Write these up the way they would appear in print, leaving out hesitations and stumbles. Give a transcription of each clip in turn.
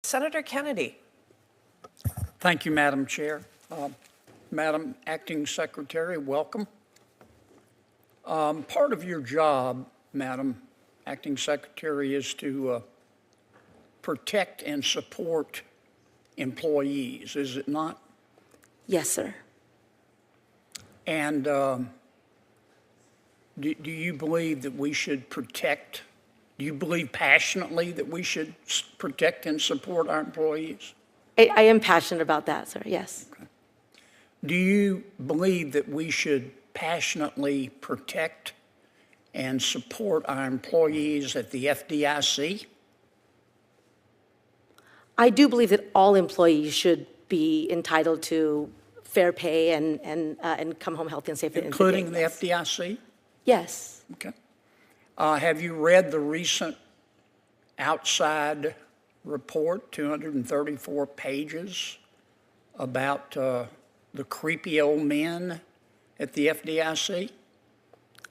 Senator Kennedy. Thank you, Madam Chair. Madam Acting Secretary, welcome. Part of your job, Madam Acting Secretary, is to protect and support employees, is it not? Yes, sir. And do you believe that we should protect, do you believe passionately that we should protect and support our employees? I am passionate about that, sir, yes. Okay. Do you believe that we should passionately protect and support our employees at the FDIC? I do believe that all employees should be entitled to fair pay and come home healthy and safe. Including the FDIC? Yes. Okay. Have you read the recent outside report, 234 pages, about the creepy old men at the FDIC?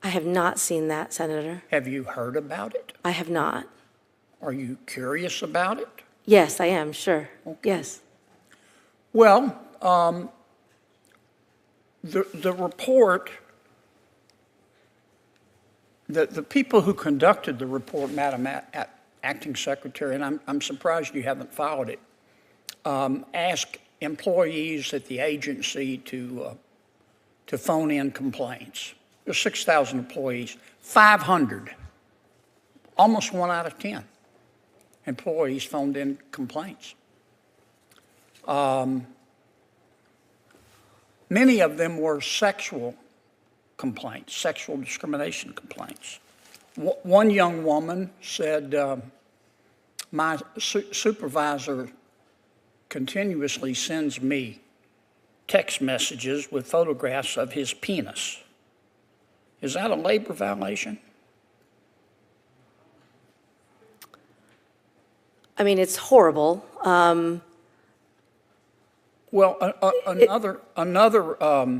I have not seen that, Senator. Have you heard about it? I have not. Are you curious about it? Yes, I am, sure. Okay. Yes. Well, the report, the people who conducted the report, Madam Acting Secretary, and I'm surprised you haven't followed it, asked employees at the agency to phone in complaints. There's 6,000 employees, 500, almost 1 out of 10 employees phoned in complaints. Many of them were sexual complaints, sexual discrimination complaints. One young woman said, my supervisor continuously sends me text messages with photographs of his penis. Is that a labor violation? I mean, it's horrible. Well, another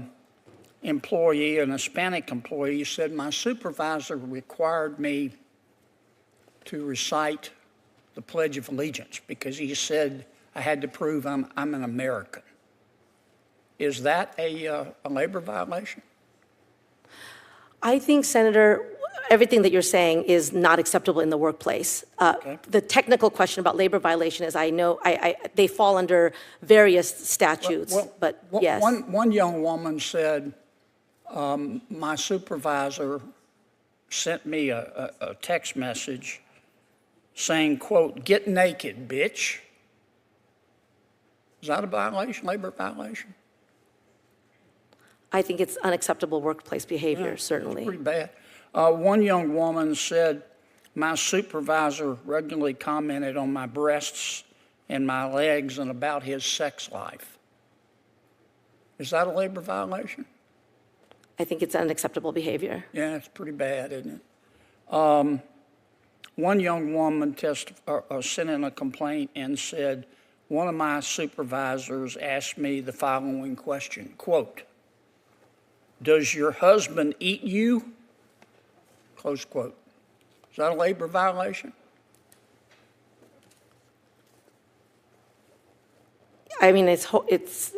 employee, an Hispanic employee, said my supervisor required me to recite the Pledge of Allegiance because he said I had to prove I'm an American. Is that a labor violation? I think, Senator, everything that you're saying is not acceptable in the workplace. Okay. The technical question about labor violation is, I know they fall under various statutes, but yes. One young woman said, my supervisor sent me a text message saying, quote, "Get naked, bitch." Is that a violation, labor violation? I think it's unacceptable workplace behavior, Yeah, certainly. It's pretty bad. One young woman said, my supervisor regularly commented on my breasts and my legs and about his sex life. Is that a labor violation? I think it's unacceptable behavior. Yeah, it's pretty bad, isn't it? One young woman sent in a complaint and said, one of my supervisors asked me the following question, quote, "Does your husband eat you?" Close quote. Is that a labor violation? I mean, it's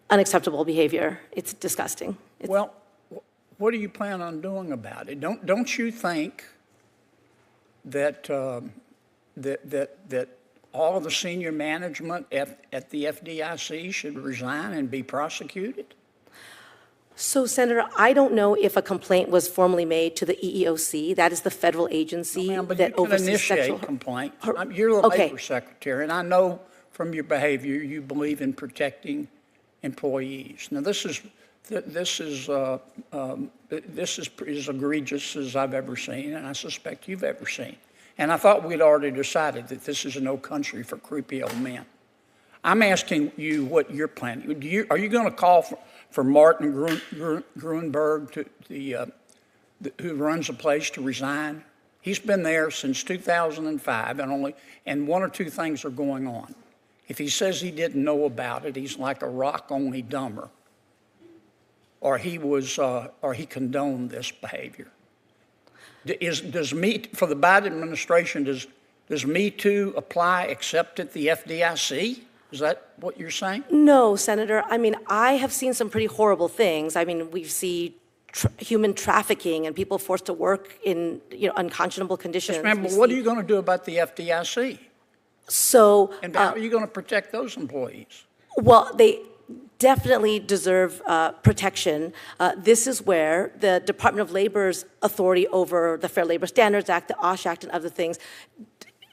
unacceptable behavior. It's disgusting. Well, what do you plan on doing about it? Don't you think that that all of the senior management at the FDIC should resign and be prosecuted? So, Senator, I don't know if a complaint was formally made to the EEOC. That is the federal agency that oversees sexual complaint. You're the Okay. labor secretary, and I know from your behavior you believe in protecting employees. Now, this is as egregious as I've ever seen, and I suspect you've ever seen. And I thought we'd already decided that this is no country for creepy old men. I'm asking you what you're planning. Are you going to call for Martin Gruenberg, who runs the place, to resign? He's been there since 2005, and one or two things are going on. If he says he didn't know about it, he's like a rock, only dumber. Or he condoned this behavior. For the Biden administration, Does Me Too apply except at the FDIC? Is that what you're saying? No, Senator. I mean, I have seen some pretty horrible things. I mean, we see human trafficking and people forced to work in unconscionable conditions. Yes, ma'am, but what are you going to do about the FDIC? So, and how are you going to protect those employees? Well, they definitely deserve protection. This is where the Department of Labor's authority over the Fair Labor Standards Act, the OSH Act, and other things,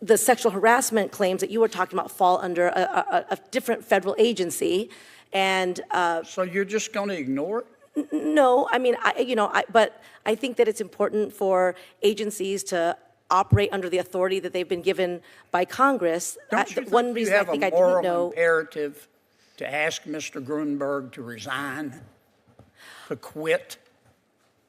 the sexual harassment claims that you were talking about fall under a different federal agency. And so you're just going to ignore it? No, I mean, but I think that it's important for agencies to operate under the authority that they've been given by Congress. Don't you one think reason you I have think a I didn't moral know. imperative to ask Mr. Grunberg to resign, to quit?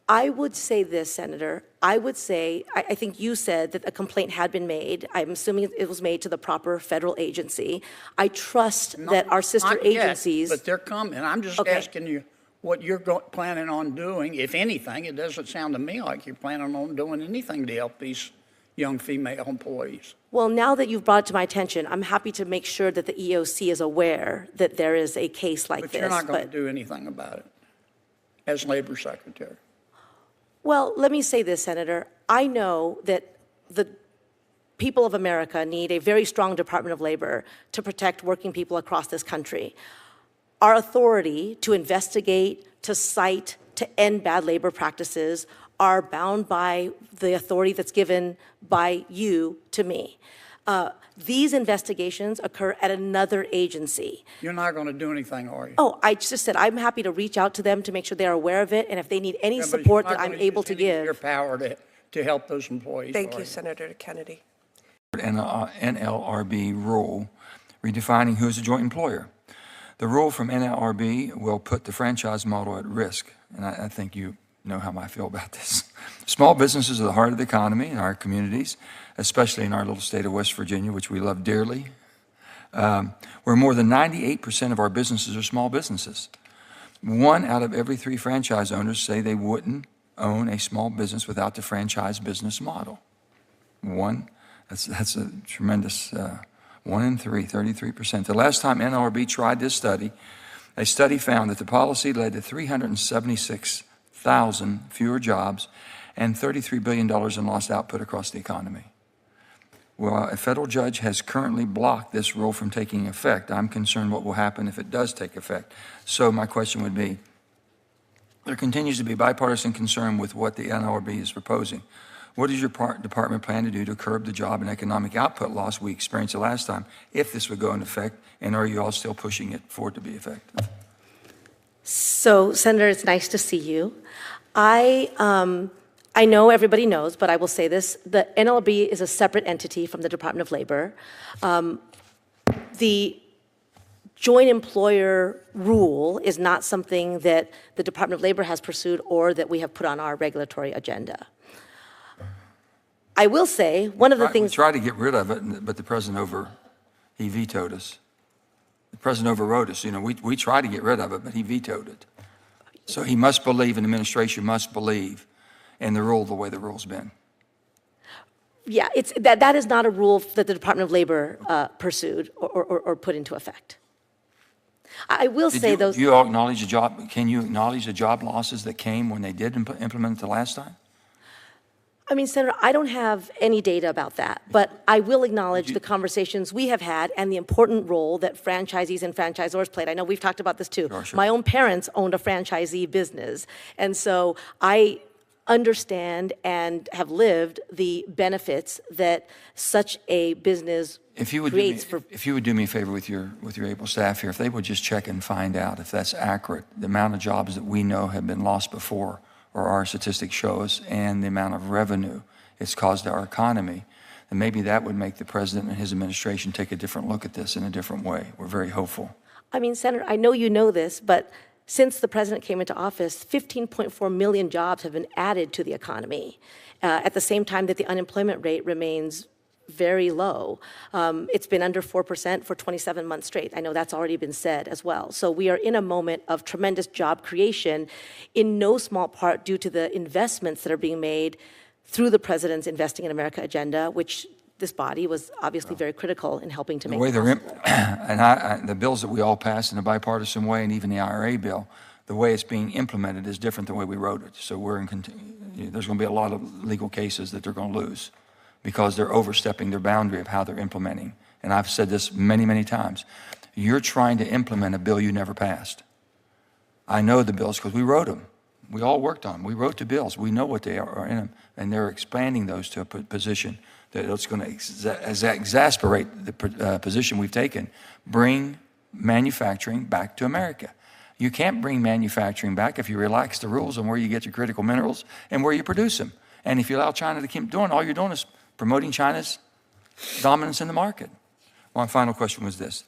I would say this, Senator. I would say, I think you said that a complaint had been made. I'm assuming it was made to the proper federal agency. I trust that our sister Not yet, agencies. but they're coming. I'm just asking you what you're planning on doing, if anything. It doesn't sound to me like you're planning on doing anything to help these young female employees. Well, now that you've brought it to my attention, I'm happy to make sure that the EOC is aware that there is a case like this. But you're not going to do anything about it as Labor Secretary. Well, let me say this, Senator. I know that the people of America need a very strong Department of Labor to protect working people across this country. Our authority to investigate, to cite, to end bad labor practices are bound by the authority that's given by you to me. These investigations occur at another agency. You're not going to do anything, are you? Oh, I just said I'm happy to reach out to them to make sure they're aware of it, and if they need any support that I'm able to give. Your power to help those employees. Thank you, Senator Kennedy. And NLRB rule redefining who is a joint employer. The rule from NLRB will put the franchise model at risk, and I think you know how I feel about this. Small businesses are the heart of the economy in our communities, especially in our little state of West Virginia, which we love dearly, where more than 98% of our businesses are small businesses. 1 out of every 3 franchise owners say they wouldn't own a small business without the franchise business model. That's a tremendous 1 in 3, 33%. The last time NLRB tried this study, a study found that the policy led to 376,000 fewer jobs and $33 billion in lost output across the economy. Well, a federal judge has currently blocked this rule from taking effect. I'm concerned what will happen if it does take effect. So my question would be, there continues to be bipartisan concern with what the NLRB is proposing. What does your department plan to do to curb the job and economic output loss we experienced the last time, if this would go into effect, and are you all still pushing it for it to be effective? So, Senator, it's nice to see you. I know everybody knows, but I will say this. The NLRB is a separate entity from the Department of Labor. The joint employer rule is not something that the Department of Labor has pursued or that we have put on our regulatory agenda. I will say, one of the things— We tried to get rid of it, but the president he vetoed us. The president overrode us. You know, we tried to get rid of it, but he vetoed it. So he must believe, and the administration must believe in the rule the way the rule's been. Yeah, that is not a rule that the Department of Labor pursued or put into effect. I will say those— Do you acknowledge the job? Can you acknowledge the job losses that came when they did implement it the last time? I mean, Senator, I don't have any data about that, but I will acknowledge the conversations we have had and the important role that franchisees and franchisors played. I know we've talked about this too. Sure. My own parents owned a franchisee business, and so I understand and have lived the benefits that such a business creates for— If you would do me a favor with your able staff here, if they would just check and find out if that's accurate, the amount of jobs that we know have been lost before, or our statistics show us, and the amount of revenue it's caused to our economy, then maybe that would make the president and his administration take a different look at this in a different way. We're very hopeful. I mean, Senator, I know you know this, but since the president came into office, 15.4 million jobs have been added to the economy, at the same time that the unemployment rate remains very low. It's been under 4% for 27 months straight. I know that's already been said as well. So we are in a moment of tremendous job creation, in no small part due to the investments that are being made through the president's Investing in America agenda, which this body was obviously very critical in helping to The make way it they're, possible. the bills that we all passed in a bipartisan way, and even the IRA bill, the way it's being implemented is different than the way we wrote it. So there's going to be a lot of legal cases that they're going to lose because they're overstepping their boundary of how they're implementing. And I've said this many, many times. You're trying to implement a bill you never passed. I know the bills because we wrote them. We all worked on them. We wrote the bills. We know what they are in them. And they're expanding those to a position that it's going to exasperate the position we've taken. Bring manufacturing back to America. You can't bring manufacturing back if you relax the rules on where you get your critical minerals and where you produce them. And if you allow China to keep doing, all you're doing is promoting China's dominance in the market. One final question was this.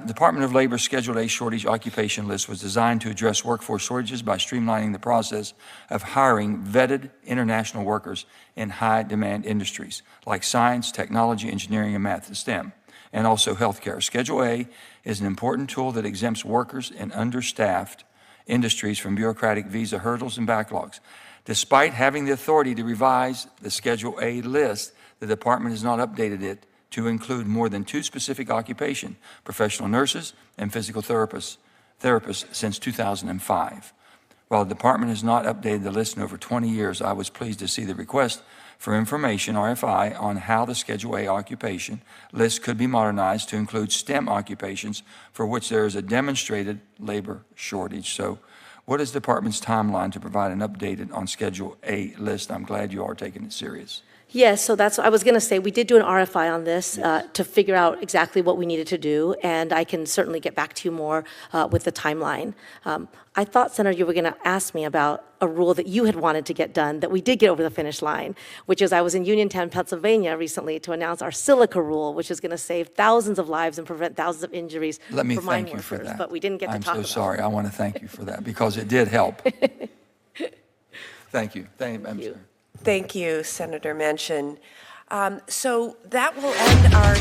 Department of Labor's Schedule A shortage occupation list was designed to address workforce shortages by streamlining the process of hiring vetted international workers in high-demand industries like science, technology, engineering, and math, STEM, and also healthcare. Schedule A is an important tool that exempts workers in understaffed industries from bureaucratic visa hurdles and backlogs. Despite having the authority to revise the Schedule A list, the department has not updated it to include more than 2 specific occupations, professional nurses and physical therapists since 2005. While the department has not updated the list in over 20 years, I was pleased to see the request for information, RFI, on how the Schedule A occupation list could be modernized to include STEM occupations for which there is a demonstrated labor shortage. So what is the department's timeline to provide an updated on Schedule A list? I'm glad you are taking it serious. Yes, so that's what I was going to say. We did do an RFI on this to figure out exactly what we needed to do, and I can certainly get back to you more with the timeline. I thought, Senator, you were going to ask me about a rule that you had wanted to get done that we did get over the finish line, which is I was in Uniontown, Pennsylvania recently to announce our silica rule, which is going to save thousands of lives and prevent thousands of injuries Let me for mine thank you for workers, that. but we didn't get to talk about it. I'm so sorry. I want to thank you for that because it did help. Thank you. Thank you. Thank you, Senator Manchin. So that will end our